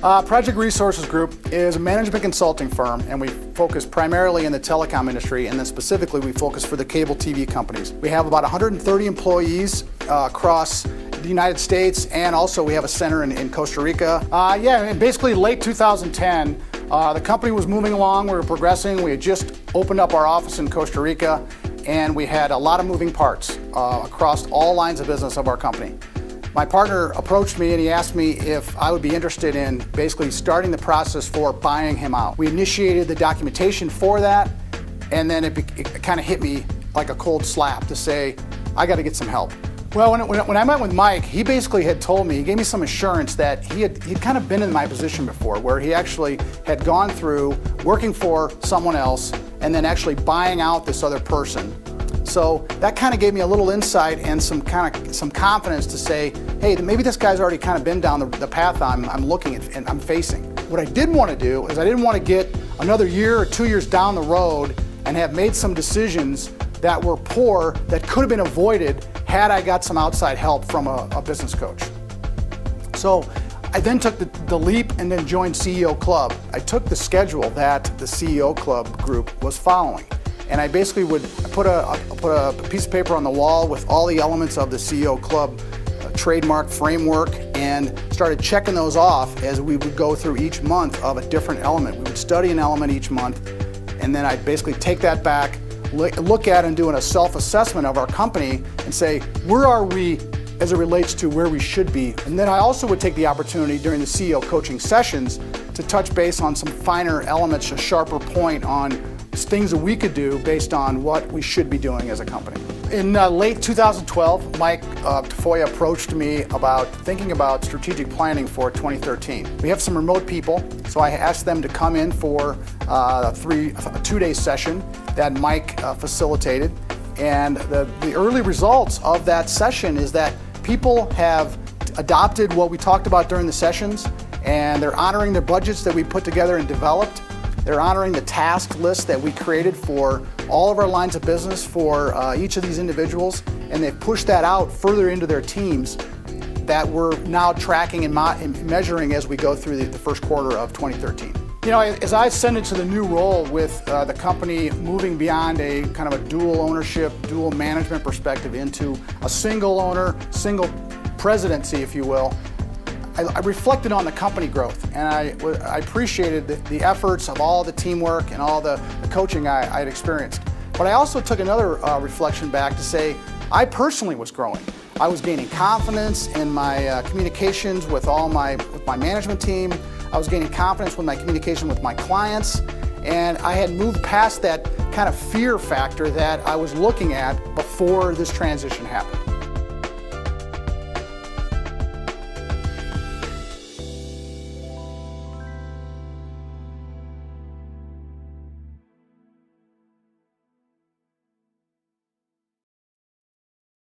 Project Resources Group is a management consulting firm, and we focus primarily in the telecom industry, and then specifically we focus for the cable TV companies. We have about 130 employees across the United States, and also we have a center in Costa Rica. Basically late 2010, the company was moving along, we were progressing. We had just opened up our office in Costa Rica, and we had a lot of moving parts across all lines of business of our company. My partner approached me and he asked me if I would be interested in basically starting the process for buying him out. We initiated the documentation for that, and then it kind of hit me like a cold slap to say, I got to get some help. Well, when I met with Mike, he basically had told me, he gave me some assurance that he'd kind of been in my position before, where he actually had gone through working for someone else and then actually buying out this other person. So that kind of gave me a little insight and some confidence to say, hey, maybe this guy's already kind of been down the path I'm looking at and I'm facing. What I didn't want to do is I didn't want to get another year or 2 years down the road and have made some decisions that were poor that could have been avoided had I got some outside help from a business coach. So I then took the leap and then joined CEO Club. I took the schedule that the CEO Club group was following. And I basically would put a piece of paper on the wall with all the elements of the CEO Club trademark framework and started checking those off as we would go through each month of a different element. We would study an element each month, and then I'd basically take that back, look at and doing a self-assessment of our company and say, where are we as it relates to where we should be? And then I also would take the opportunity during the CEO coaching sessions to touch base on some finer elements, a sharper point on things that we could do based on what we should be doing as a company. In late 2012, Mike Tafoya approached me about thinking about strategic planning for 2013. We have some remote people, so I asked them to come in for a 2-day session that Mike facilitated. And the early results of that session is that people have adopted what we talked about during the sessions, and they're honoring their budgets that we put together and developed. They're honoring the task list that we created for all of our lines of business for each of these individuals, and they've pushed that out further into their teams that we're now tracking and measuring as we go through the first quarter of 2013. You know, as I ascended to the new role with the company moving beyond a kind of a dual ownership, dual management perspective into a single owner, single presidency, if you will, I reflected on the company growth, and I appreciated the efforts of all the teamwork and all the coaching I had experienced. But I also took another reflection back to say I personally was growing. I was gaining confidence in my communications with my management team. I was gaining confidence with my communication with my clients, and I had moved past that kind of fear factor that I was looking at before this transition happened.